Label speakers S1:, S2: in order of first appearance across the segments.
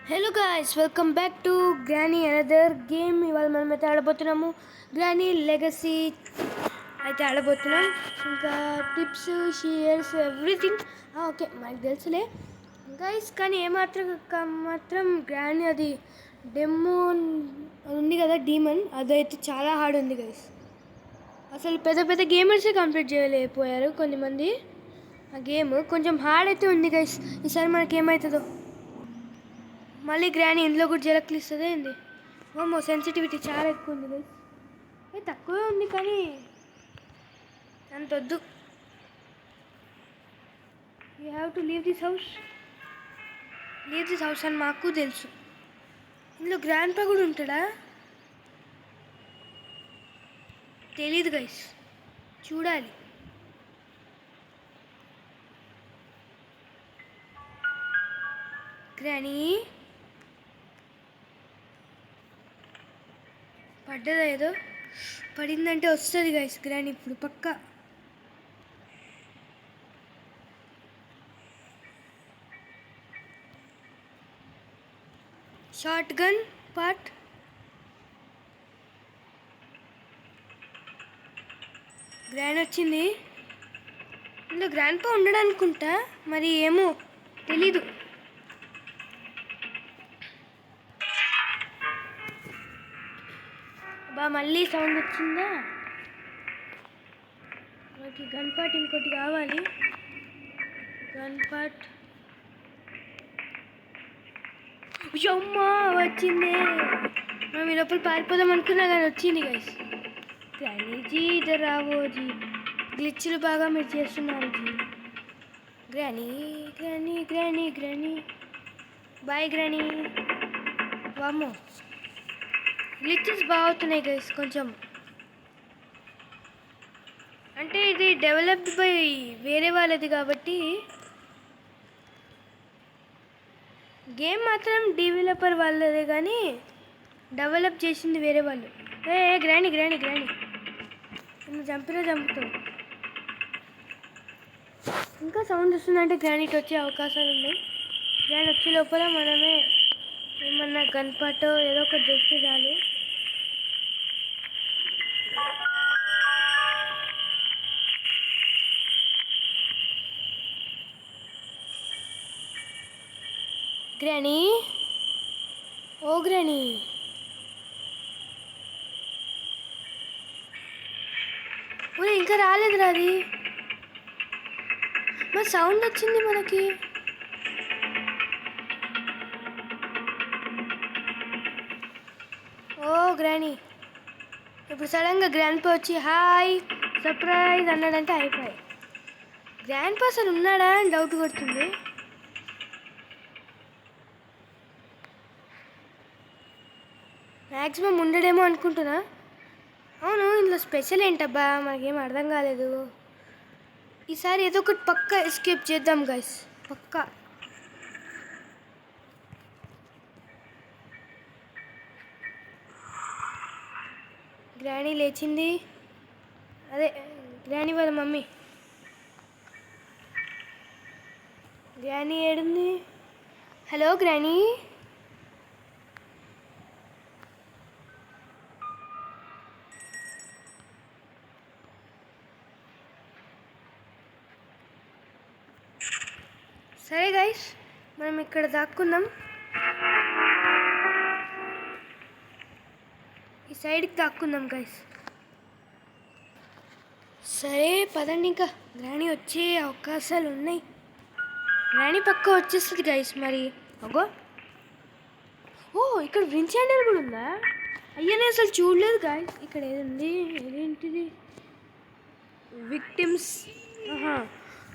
S1: Hello guys, welcome back to granny another game. ఇవాళ మనం అయితే ఆడబోతున్నాము గ్రానీ లెగసీ అయితే ఆడబోతున్నాం. ఇంకా టిప్స్, షేర్స్, ఎవ్రీథింగ్ ఓకే మనకు తెలుసులే గైస్. కానీ మాత్రం గ్రానీ అది డెమోన్ ఉంది కదా, డీమన్, అదైతే చాలా హార్డ్ ఉంది గైస్. అసలు పెద్ద పెద్ద గేమర్సే కంప్లీట్ చేయలేకపోయారు కొంతమంది. ఆ గేమ్ కొంచెం హార్డ్ అయితే ఉంది గైస్. ఈసారి మనకేమవుతుందో. మళ్ళీ గ్రానీ ఇంట్లో కూడా జలక్లు ఇస్తుంది ఏంది. ఓమో, సెన్సిటివిటీ చాలా ఎక్కువ ఉంది గైస్. తక్కువే ఉంది కానీ అంత వద్దు. You have to leave this house అని మాకు తెలుసు. ఇందులో గ్రాండ్ పా కూడా ఉంటాడా తెలీదు గైస్, చూడాలి. గ్రానీ పడ్డదా? ఏదో పడిందంటే వస్తుంది గైస్ గ్రానీ ఇప్పుడు పక్కా. Short gun part. గ్రాండ్ వచ్చింది. ఇందులో గ్రాండ్ పా ఉండడు అనుకుంటా, మరి ఏమో తెలీదు. మళ్ళీ సౌండ్ వచ్చిందా? మనకి గన్ పార్ట్ ఇంకోటి కావాలి. గన్ పార్ట్ అమ్మా వచ్చింది. మనం ఈ లోపల పారిపోదాం అనుకున్నా కానీ వచ్చింది గైస్. గ్రానీజీ ఇద్దరు రావోజీ, గ్లిచ్లు బాగా మీరు చేస్తున్నారు ji. Granny granny granny granny boy granny. వామ్మో, గ్లిచెస్ బాగుతున్నాయి గైస్ కొంచెం. అంటే ఇది డెవలప్డ్ బై వేరే వాళ్ళది కాబట్టి గేమ్ మాత్రం డెవలపర్ వాళ్ళదే, కానీ డెవలప్ చేసింది వేరే వాళ్ళు. గ్రానీ గ్రానీ గ్రానీ నువ్వు చంపుతావు. ఇంకా సౌండ్ వస్తుందంటే గ్రానీకి వచ్చే అవకాశాలు ఉన్నాయి. గ్రానీ వచ్చే లోపల మనమే ఏమన్నా గన్ పాటో ఏదో ఒకటి దొరికితే చాలు. గ్రానీ, ఓ గ్రానీ, ఇంకా రాలేదురా అది. మరి సౌండ్ వచ్చింది మనకి. ఓ గ్రానీ, ఇప్పుడు సడన్గా గ్రాండ్ పా వచ్చి హాయ్ సర్ప్రైజ్ అన్నాడంటే అయిపోయి. గ్రాండ్ పా అసలు ఉన్నాడా అని డౌట్ కొడుతుంది. మ్యాక్సిమం ఉండడేమో అనుకుంటున్నా. అవును, ఇందులో స్పెషల్ ఏంటబ్బా మనకేం అర్థం కాలేదు. ఈసారి ఏదో ఒకటి పక్కా ఎస్కేప్ చేద్దాం గైస్, పక్కా. గ్రానీ లేచింది, అదే గ్రానీ వాళ్ళ మమ్మీ. గ్రానీ ఏడుంది? Hello Granny. సరే గైస్, మనం ఇక్కడ దాక్కుందాం. ఈ సైడ్కి దాక్కుందాం గైస్. సరే పదండి, ఇంకా గ్రానీ వచ్చే అవకాశాలు ఉన్నాయి. గ్రానీ పక్క వచ్చేస్తుంది గైస్. మరి అగో, ఓ ఇక్కడ వించాండర్ కూడా ఉందా? అయ్యనే అసలు చూడలేదు గాయస్. ఇక్కడ ఏది ఏదేంటిది?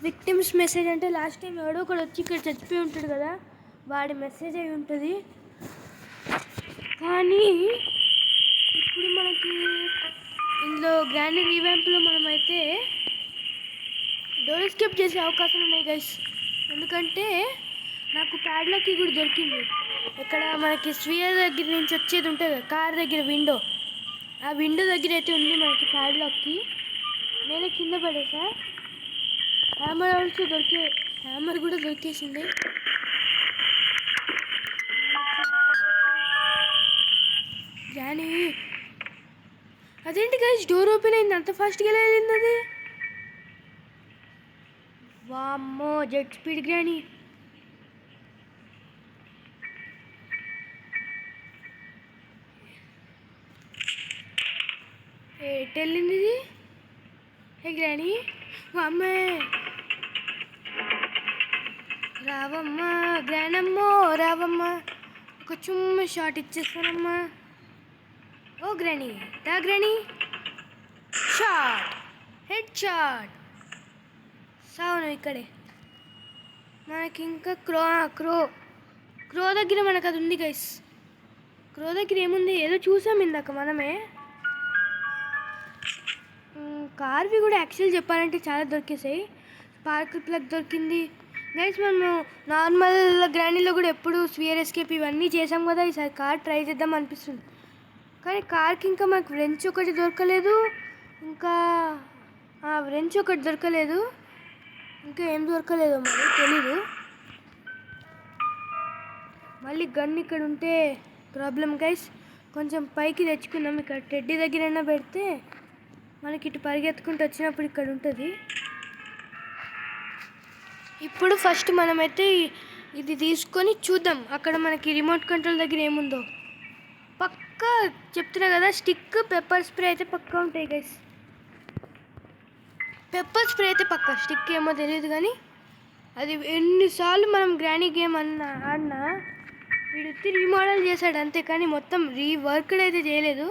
S1: విక్టిమ్స్ మెసేజ్ అంటే లాస్ట్ టైం ఎవడో ఒకడు వచ్చి ఇక్కడ చచ్చిపోయి ఉంటాడు కదా, వాడి మెసేజ్ అయి ఉంటుంది. కానీ ఇప్పుడు మనకి ఇందులో గ్రాండ్ రీవ్యాంప్లో మనమైతే డోర్ ఎస్కేప్ చేసే అవకాశాలు ఉన్నాయి గైస్. ఎందుకంటే నాకు ప్యాడ్లకి కూడా దొరికింది. ఇక్కడ మనకి స్వియర్ దగ్గర నుంచి వచ్చేది ఉంటుంది కదా, కార్ దగ్గర విండో, ఆ విండో దగ్గర అయితే ఉంది మనకి ప్యాడ్లకి. నేనే కింద పడేసా. హ్యామర్ కూడా దొరికేసింది. గైస్ డోర్ ఓపెన్ అయింది. అంత ఫాస్ట్గా ఎలా వెళ్ళింది అది? వామ్మో జెట్ స్పీడ్ గ్రానీ. ఎటు వెళ్ళింది ఇది? హే గ్రానీ, వామ్మే రావమ్మా గ్రానమ్మో రావమ్మా, ఒక చుమ్మ షాట్ ఇచ్చేస్తానమ్మా. ఓ గ్రానీ, దా గ్రానీ, షాట్, హెడ్ షాట్. సావును ఇక్కడే. మనకి ఇంకా క్రో దగ్గర మనకు అది ఉంది గైస్. క్రో దగ్గర ఏముంది? ఏదో చూసాం ఇందాక మనమే. కార్వి కూడా యాక్చువల్ చెప్పాలంటే చాలా దొరికేసాయి. స్పార్క్ ప్లగ్ దొరికింది గైస్. మనము నార్మల్ గ్రానీలో కూడా ఎప్పుడు స్పియర్ ఎస్కేప్ ఇవన్నీ చేసాం కదా. ఈసారి కార్ ట్రై చేద్దాం అనిపిస్తుంది. కానీ కార్కి ఇంకా మనకు వ్రెంచ్ ఒకటి దొరకలేదు. ఇంకా వ్రెంచ్ ఒకటి దొరకలేదు. ఇంకా ఏం దొరకలేదు మరి తెలీదు. మళ్ళీ గన్ ఇక్కడ ఉంటే ప్రాబ్లం గైస్. కొంచెం పైకి తెచ్చుకుందాం. ఇక్కడ టెడ్డీ దగ్గరైనా పెడితే మనకి ఇటు పరిగెత్తుకుంటూ వచ్చినప్పుడు ఇక్కడ ఉంటుంది. ఇప్పుడు ఫస్ట్ మనమైతే ఇది తీసుకొని చూద్దాం అక్కడ మనకి రిమోట్ కంట్రోల్ దగ్గర ఏముందో. పక్కా చెప్తున్నా కదా, స్టిక్ పెప్పర్ స్ప్రే అయితే పక్కా ఉంటాయి గైస్. పెప్పర్ స్ప్రే అయితే పక్కా, స్టిక్ ఏమో తెలియదు కానీ అది ఎన్నిసార్లు మనం గ్రానీ గేమ్ ఆడినా వీడు రీమోడల్ చేశాడు అంతే, కానీ మొత్తం రీవర్క్డ్ అయితే చేయలేదు.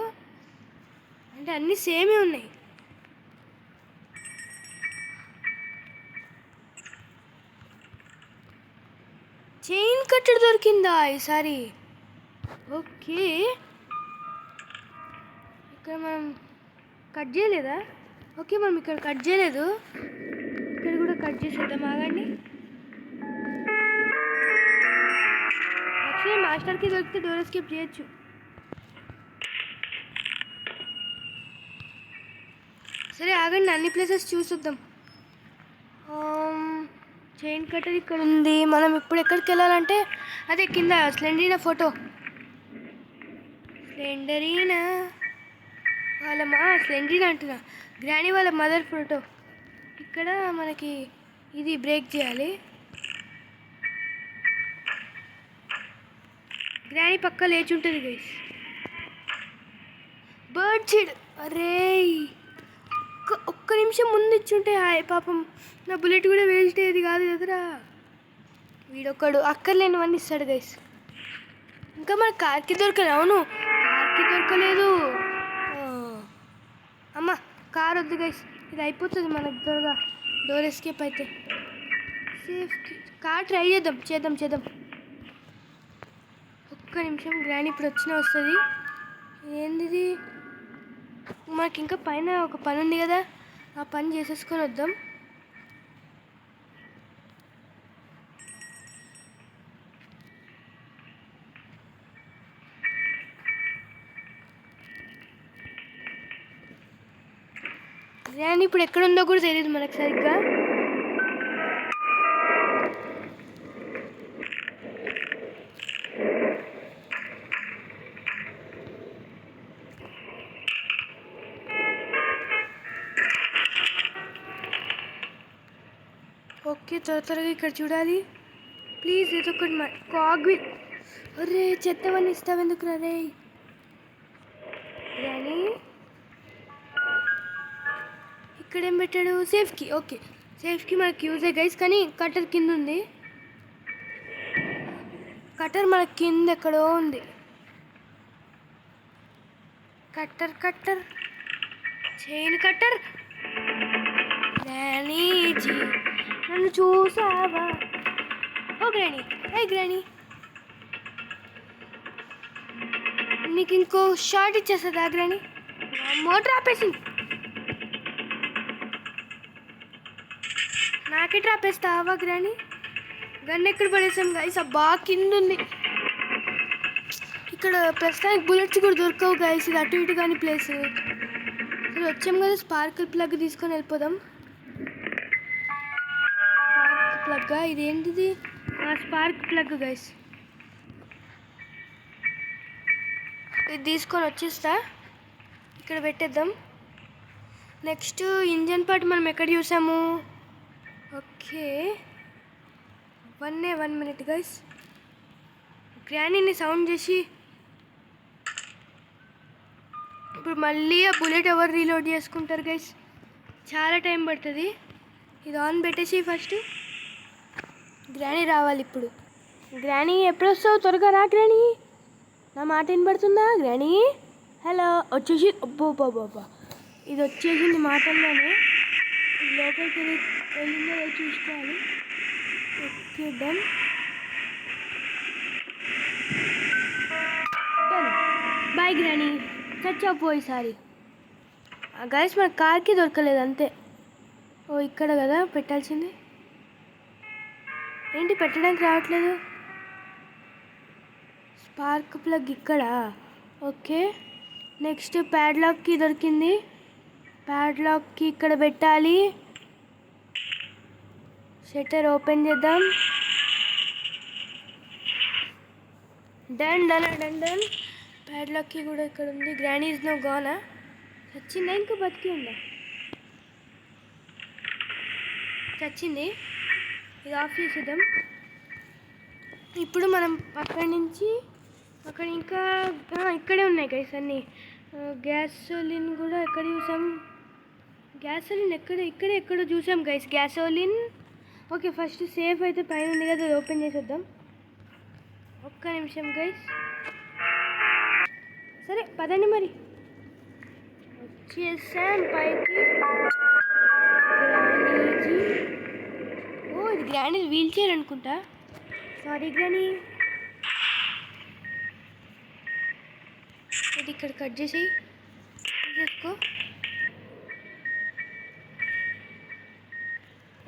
S1: అంటే అన్నీ సేమే ఉన్నాయి. చైన్ కట్టర్ దొరికిందా ఈసారి? ఓకే, ఇక్కడ మనం కట్ చేయలేదా? ఓకే, మనం ఇక్కడ కట్ చేయలేదు. ఇక్కడ కూడా కట్ చేసేద్దాం, ఆగండి. యాక్చువల్లీ మాస్టర్కి దొరికితే డోర్ ఎస్కేప్ చేయొచ్చు. సరే ఆగండి, అన్ని ప్లేసెస్ చూసుద్దాం. చైన్ కట్టర్ ఇక్కడ ఉంది. మనం ఇప్పుడు ఎక్కడికి వెళ్ళాలంటే అదే కింద స్లెండరీనా ఫోటో. స్లెండరీనా స్లెండరీనా అంటున్నా, గ్రానీ వాళ్ళ మదర్ ఫోటో. ఇక్కడ మనకి ఇది బ్రేక్ చేయాలి. గ్రానీ పక్క లేచి ఉంటుంది గైస్. బర్డ్ సీడ్, అరే ఒక్క నిమిషం ముందు ఇచ్చుంటే హాయ్, పాపం నా బుల్లెట్ కూడా వేస్ట్ అయ్యేది కాదు కదరా. వీడొక్కడు అక్కర్లేనివన్నీ ఇస్తాడు గైస్. ఇంకా మన కార్కి దొరకలేదు. అవును, కార్కి దొరకలేదు. అమ్మ కార్ వద్దు గైస్, ఇది అయిపోతుంది మనకు త్వరగా డోర్ ఎస్కేప్ అయితే. సేఫ్ కార్ ట్రై చేద్దాం. ఒక్క నిమిషం, గ్రానీ ఇప్పుడు వచ్చినా వస్తుంది. ఏంది మనకి ఇంకా పైన ఒక పని ఉంది కదా, ఆ పని చేసేసుకొని వద్దాం. గ్రానీ ఇప్పుడు ఎక్కడుందో కూడా తెలియదు మనకు సరిగ్గా. ఓకే, త్వరగా ఇక్కడ చూడాలి ప్లీజ్. ఏదో ఒకటి కాగ్విల్. అరే చెత్తవన్నీ ఇస్తావెందుకు రే గ్రానీ? ఇక్కడ ఏం పెట్టాడు? సేఫ్కి. ఓకే, సేఫ్కి మనకి యూజ్ అయ్యి గైస్. కానీ కట్టర్ కింద ఉంది. కట్టర్ మనకి కింద ఎక్కడో ఉంది. Cutter chain cutter. గ్రానీజీ నన్ను చూసావా? ఓ గ్రానీ, గ్రానీ నీకు ఇంకో షాట్ ఇచ్చేస్తుందా గ్రానీ? మోటార్ ఆపేసింది. నాకే ట్రాపేస్తావా గ్రానీ? గన్ ఎక్కడ పడేసాం గైస్? అబ్బా కింద ఉంది. ఇక్కడ ప్రస్తుతానికి బుల్లెట్స్ కూడా దొరకవు గైస్. ఇది అటు ఇటు కానీ ప్లేస్. ఇక్కడ వచ్చాం కదా, స్పార్కిల్ ప్లగ్ తీసుకొని వెళ్ళిపోదాం. స్పార్క్ ప్లగ్, ఇదేంటిది? Spark plug guys. ఇది తీసుకొని వచ్చేస్తా, ఇక్కడ పెట్టేద్దాం. నెక్స్ట్ ఇంజన్ పార్ట్ మనం ఎక్కడ చూసాము? Okay, 1 minute guys. గ్రానీని సౌండ్ చేసి ఇప్పుడు మళ్ళీ ఆ బుల్లెట్ ఎవరు రీలోడ్ చేసుకుంటారు గైస్? చాలా టైం పడుతుంది. ఇది ఆన్ పెట్టేసి ఫస్ట్ గ్రానీ రావాలి. ఇప్పుడు గ్రానీ ఎప్పుడు వస్తావు? త్వరగా రా గ్రానీ. నా మాట వినపడుతుందా గ్రానీ? హలో, వచ్చేసి అబ్బో బాబా, ఇది వచ్చేసింది మాటల్లోనే. లోపలికి వెళ్ళిందో చూసుకోవాలి. Okay, done. బాయ్ గ్రానీ, చచ్చిపోయిసారి. గైస్ మన కార్కి దొరకలేదు అంతే. ఓ ఇక్కడ కదా పెట్టాల్సింది. ఏంటి పెట్టడానికి రావట్లేదు? స్పార్క్ ప్లగ్ ఇక్కడ. ఓకే, నెక్స్ట్ ప్యాడ్లాక్కి దొరికింది. ప్యాడ్లాక్కి ఇక్కడ పెట్టాలి. షట్టర్ ఓపెన్ చేద్దాం. Done done done done. ప్యాడ్లాక్కి కూడా ఇక్కడ ఉంది. గ్రానీ ఇస్ నో గానా? చచ్చిందా ఇంకా బతికి ఉందా? చచ్చింది. ఇది ఆఫ్ చేసేద్దాం. ఇప్పుడు మనం అక్కడి నుంచి అక్కడ ఇంకా ఇక్కడే ఉన్నాయి గైస్ అన్నీ. గ్యాసోలిన్ కూడా ఎక్కడ చూసాం? గ్యాసోలిన్ ఇక్కడే ఎక్కడో చూసాం guys gasoline. Okay, first safe అయితే పైన ఉంది కదా, అది ఓపెన్ చేసేద్దాం. ఒక్క నిమిషం గైస్. సరే పదండి మరి. వచ్చేసాం పైకి. గ్రానీజీ, ఓ ఇది గ్రానీ వీల్ చైర్ అనుకుంటా. Sorry granny. ఇది ఇక్కడ కట్ చేసి తీసేసుకో.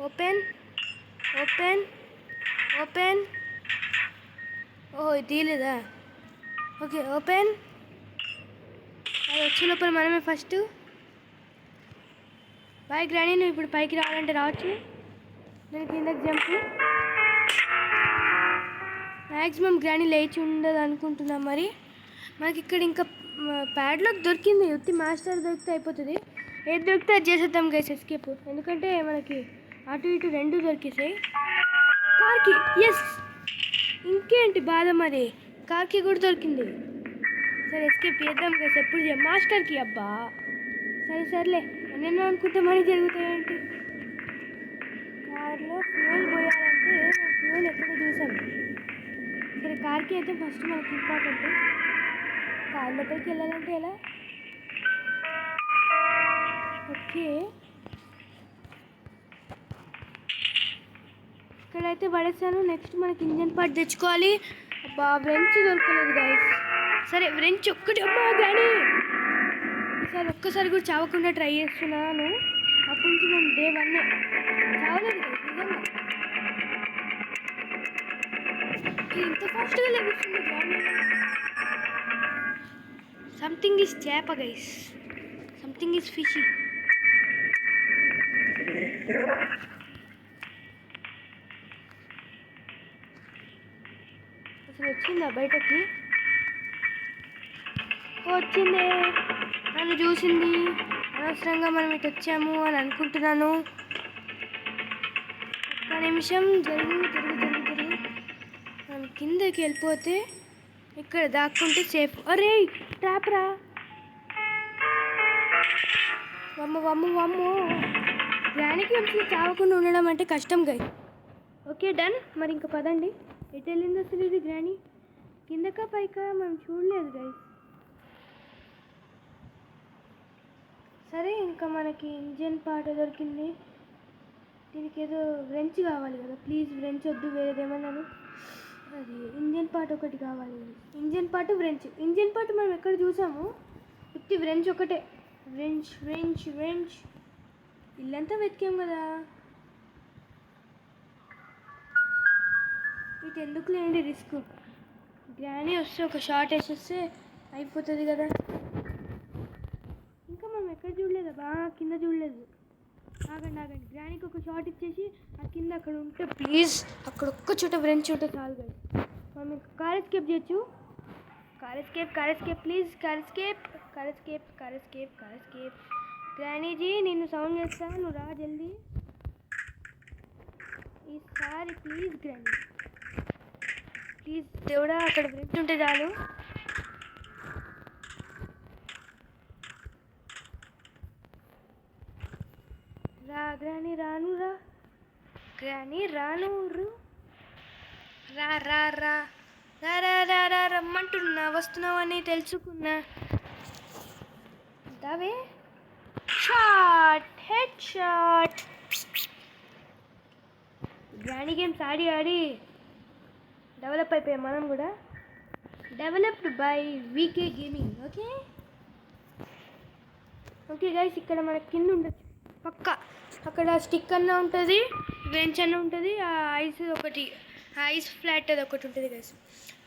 S1: Open open open. ఓహో ఇది తీయలేదా? Okay open. అది వచ్చే లోపల మనమే ఫస్ట్. బాయ్ గ్రానీ, నువ్వు ఇప్పుడు పైకి రావాలంటే రావచ్చు. నేను కిందకి జంప్. మ్యాక్సిమం గ్రానీ లేచి ఉండదు అనుకుంటున్నాం. మరి మనకి ఇక్కడ ఇంకా ప్యాడ్లాక్ దొరికింది. ఉత్తి మాస్టర్ దొరికితే అయిపోతుంది. ఏది దొరికితే అది చేసేద్దాం గైస్ ఎస్కేప్. ఎందుకంటే మనకి అటు ఇటు రెండు దొరికేసాయి. కార్కి ఎస్, ఇంకేంటి బాధ మరి, కార్కి కూడా దొరికింది. సరే ఎస్కేప్ చేద్దాం గైస్. ఎప్పుడు మాస్టర్కి అబ్బా. సరేలే, నేను అనుకుంటే మనీ జరుగుతాయేంటి? కార్లో ఫ్యూయల్ పోయాలంటే మనం ఫ్యూయల్ ఎక్కడ చూసాం. సరే కార్కి అయితే ఫస్ట్ మనకి ఇంపార్టెంట్. కార్ లోపలికి వెళ్ళాలంటే ఎలా? ఓకే, ఇక్కడైతే పడేసాను. నెక్స్ట్ మనకి ఇంజన్ పార్ట్ తెచ్చుకోవాలి. అబ్బా వ్రెంచ్ దొరకలేదు గైస్. సరే వ్రెంచ్ ఒక్కటి. అమ్మా కానీ ఈసారి ఒక్కసారి కూడా చావకుండా ట్రై చేస్తున్నాను. అప్పటి నుంచి నేను డే 1 చావలేదు గైస్ నిజంగా. ఇంత ఫాస్ట్గా లభిస్తుంది కానీ సంథింగ్ ఈజ్ చేప గైస్, సంథింగ్ ఈజ్ ఫిషీ. అసలు వచ్చిందా బయటకి? వచ్చిందే, నన్ను చూసింది. అనవసరంగా మనం ఇటు వచ్చాము అని అనుకుంటున్నాను. ఒక్క నిమిషం. తిరుగు మనం కిందకి వెళ్ళిపోతే ఇక్కడ దాక్కుంటే సేఫ్. అరే ట్రాప్ రా. వమ్ము గ్రానీకి అసలు చావకుండా ఉండడం అంటే కష్టం గైస్. Okay done. మరి ఇంకా పదండి. ఎటు వెళ్ళింది అసలు ఇది గ్రానీ? కిందకా పైకా మనం చూడలేదు గైస్. సరే ఇంకా మనకి ఇంజన్ పార్ట్ దొరికింది. దీనికి ఏదో వ్రెంచ్ కావాలి కదా. ప్లీజ్ వ్రెంచ్ వద్దు, వేరేదేమన్నాను. అది ఇంజన్ పార్ట్ ఒకటి కావాలి. Engine part wrench. Engine part మనం ఎక్కడ చూసాము? ఉత్తి వ్రెంచ్ ఒకటే. వ్రెంచ్ ఇల్లంతా వెతికాం కదా. ఇటు ఎందుకు లేండి రిస్క్. గ్రానీ వస్తే ఒక షార్ట్ వేసేస్తే అయిపోతుంది కదా. ఇంకా మనం ఎక్కడ చూడలేదు బాగా, కింద చూడలేదు. ఆగండి. గ్రానీకి ఒక షార్ట్ ఇచ్చేసి ఆ కింద అక్కడ ఉంటే ప్లీజ్ అక్కడ ఒక్క చోట వ్రెంచ్ ఉంటే చాలు కదా. మనం ఇంకా కార్ ఎస్కేప్ చేయొచ్చు. Car escape please. Car escape. గ్రానీజీ నిన్ను సౌండ్ చేస్తా, నువ్వు రా జల్దీ ఈసారి ప్లీజ్ గ్రానీ, ప్లీజ్ దేవుడా. అక్కడ ఫ్రెండ్స్ ఉంటే చాలు. రా గ్రానీ, రాను రా గ్రానీ, రాను రా రా రా రా రా రా రా రమ్మంటున్నా, వస్తున్నావని తెలుసుకున్నా. దావే shot, head shot. Granny games ఆడి ఆడి డెవలప్ అయిపోయాం మనం కూడా. Developed by VK gaming. Okay okay guys, ఇక్కడ మన కింద ఉండొచ్చు పక్క. అక్కడ స్టిక్ అన్న ఉంటుంది, బెంచ్ అన్న ఉంటుంది, ఆ ఐస్ ఒకటి, ఐస్ ఫ్లాట్ అది ఒకటి ఉంటుంది గైస్.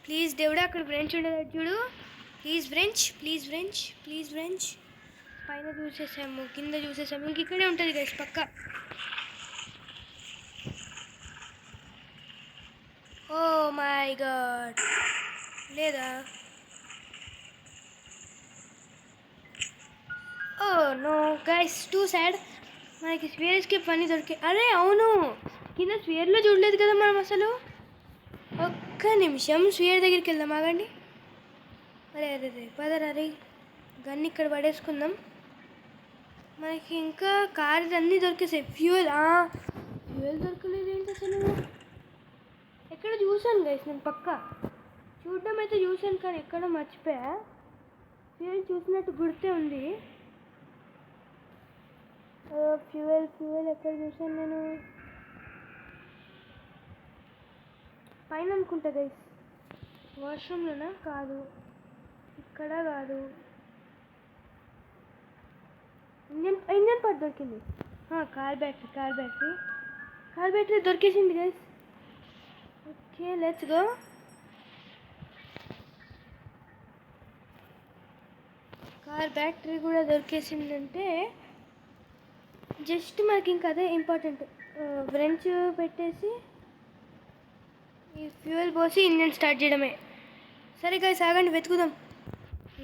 S1: ప్లీజ్ దేవుడా అక్కడ బ్రెంచ్ ఉండదు చూడు. Please wrench, please wrench, please wrench. పైన చూసేసాము, కింద చూసేసాము, ఇంక ఇక్కడే ఉంటుంది గైస్ పక్క. ఓ మై గాడ్, లేదా? Oh no guys, too sad. మనకి స్వేర్ ఎస్కేప్ అన్నీ దొరికాయి. అరే అవును, కింద స్వేర్లో చూడలేదు కదా మనం అసలు. ఒక్క నిమిషం స్వేర్ దగ్గరికి వెళ్దాం, ఆగండి. అరే అరే రే పదరా రే, గన్ ఇక్కడ పడేసుకుందాం. మనకి ఇంకా కార్ అన్నీ దొరికేసాయి. ఫ్యూయల్ దొరకలేదు ఏంటి అసలు? ఎక్కడ చూసాను గైస్ నేను, పక్క చూడడం అయితే చూసాను కానీ ఎక్కడ మర్చిపోయా. ఫ్యూయల్ చూసినట్టు గుర్తే ఉంది. ఫ్యూయల్ ఎక్కడ చూసాను నేను? పైన అనుకుంటా గైస్. వాష్రూమ్లోనా? కాదు, ఇక్కడ కాదు. ఇంజన్ పార్ట్ దొరికింది. కార్ బ్యాటరీ దొరికేసింది guys. Okay let's go. Car battery కూడా దొరికేసిందంటే జస్ట్ మనకి ఇంకా అదే ఇంపార్టెంట్. బ్రెంచ్ పెట్టేసి ఈ ఫ్యూయల్ పోసి ఇంజన్ స్టార్ట్ చేయడమే. సరే గైస్ ఆగండి, వెతుకుదాం.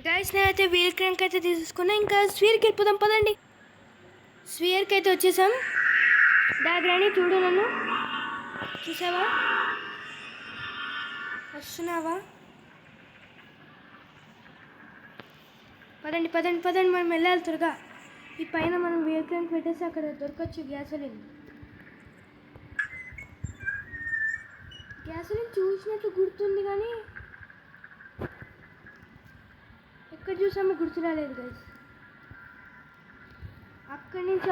S1: గైస్ నేనైతే వీల్ క్రాంక్ అయితే తీసుకున్నా, ఇంకా స్వీర్కి వెళ్ళిపోదాం పదండి. స్వీర్కి అయితే వచ్చేసాం. దాగ్రాని చూడు, నన్ను చూసావా? వస్తున్నావా? పదండి పదండి పదండి, మనం వెళ్ళాలి త్వరగా. ఈ పైన మనం వీల్ క్రాంక్ పెట్టేసి అక్కడ దొరకచ్చు గ్యాసోలిన్. చూసినట్టు గుర్తుంది కానీ ఎక్కడ చూసామో గుర్తు రాలేదు గైస్.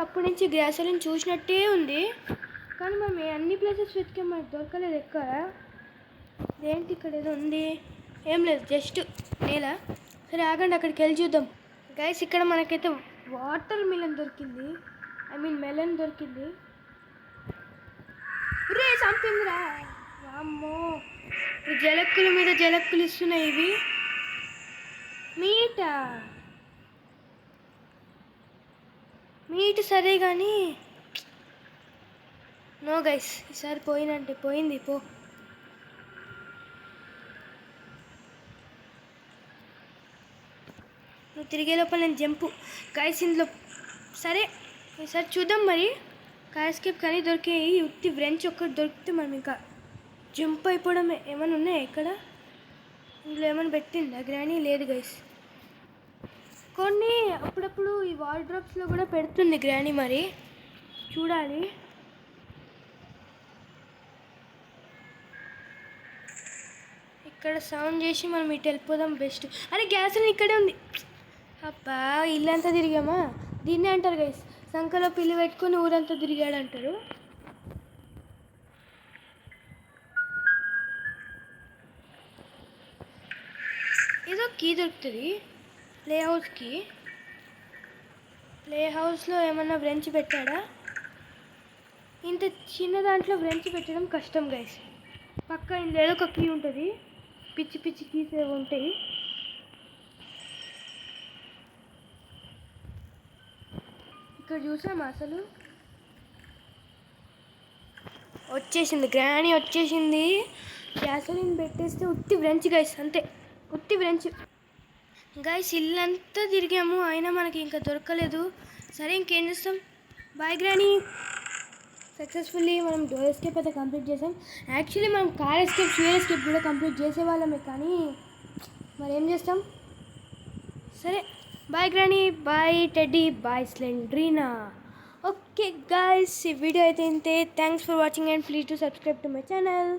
S1: అప్పటి నుంచి గ్యాసోలిన్ చూసినట్టే ఉంది కానీ మనం అన్ని ప్లేసెస్ వెతికాం, మనకు దొరకలేదు ఎక్కడ. ఏంటి ఇక్కడ ఏదో ఉంది, ఏం లేదు జస్ట్ నేల. సరే ఆగండి, అక్కడికి వెళ్ళి చూద్దాం. గైస్ ఇక్కడ మనకైతే వాటర్ మిలన్ దొరికింది, మెలన్ దొరికింది. రే చంపిందిరా, వామ్మో జలక్కుల మీద జలక్కులు ఇస్తున్నాయి ఇవి. మీట్ సరే కానీ నో గైస్, ఈసారి పోయినంటే పోయింది. పో నువ్వు తిరిగే లోపల నేను జంపు గైస్ ఇందులో. సరే ఈసారి చూద్దాం మరి. కాస్కేప్ కానీ దొరికాయి, ఉత్తి బ్రెంచ్ ఒక్కటి దొరికితే మనం ఇంకా జంప్ అయిపోవడమే. ఏమైనా ఉన్నాయా ఇక్కడ? ఇందులో ఏమైనా పెట్టిందా గ్రానీ? లేదు గైస్. కొన్ని అప్పుడప్పుడు ఈ వార్డ్రోబ్స్లో కూడా పెడుతుంది గ్రానీ, మరి చూడాలి. ఇక్కడ సౌండ్ చేసి మనం ఇటు వెళ్ళిపోదాం బెస్ట్. అరే గ్యాసోలిన్ ఇక్కడే ఉంది. అబ్బా ఇల్లంతా తిరిగామా? దీన్నే అంటారు గైస్, సంకలో పిల్లి పెట్టుకొని ఊరంతా తిరిగాడు అంటారు. ఏదో కీ దొరుకుతుంది ప్లే హౌస్కి. ప్లే హౌస్లో ఏమన్నా బ్రెంచ్ పెట్టాడా? ఇంత చిన్న దాంట్లో బ్రెంచ్ పెట్టడం కష్టం గైస్. పక్క ఇందులో ఏదో ఒక కీ ఉంటుంది, పిచ్చి పిచ్చి కీస్ ఏవో ఉంటాయి. ఇక్కడ చూసామా అసలు? వచ్చేసింది గ్రానీ, వచ్చేసింది. గ్యాసోలిన్ పెట్టేస్తే ఉత్తి బ్రెంచ్ గైస్, అంతే ఉత్తి బ్రెంచ్. గైస్ ఇల్లంతా తిరిగాము అయినా మనకి ఇంకా దొరకలేదు. సరే ఇంకేం చేస్తాం. Bye Granny. సక్సెస్ఫుల్లీ మనం డోర్ ఎస్కేప్ అయితే కంప్లీట్ చేసాం. యాక్చువల్లీ మనం కార్ ఎస్కేప్, షేర్ ఎస్కేప్ కూడా కంప్లీట్ చేసేవాళ్ళమే, కానీ మరి ఏం చేస్తాం. సరే bye Granny, bye Teddy, bye Slendrina. Okay guys, ఈ వీడియో అయితే ఇంతే. Thanks for watching and please to subscribe to my channel.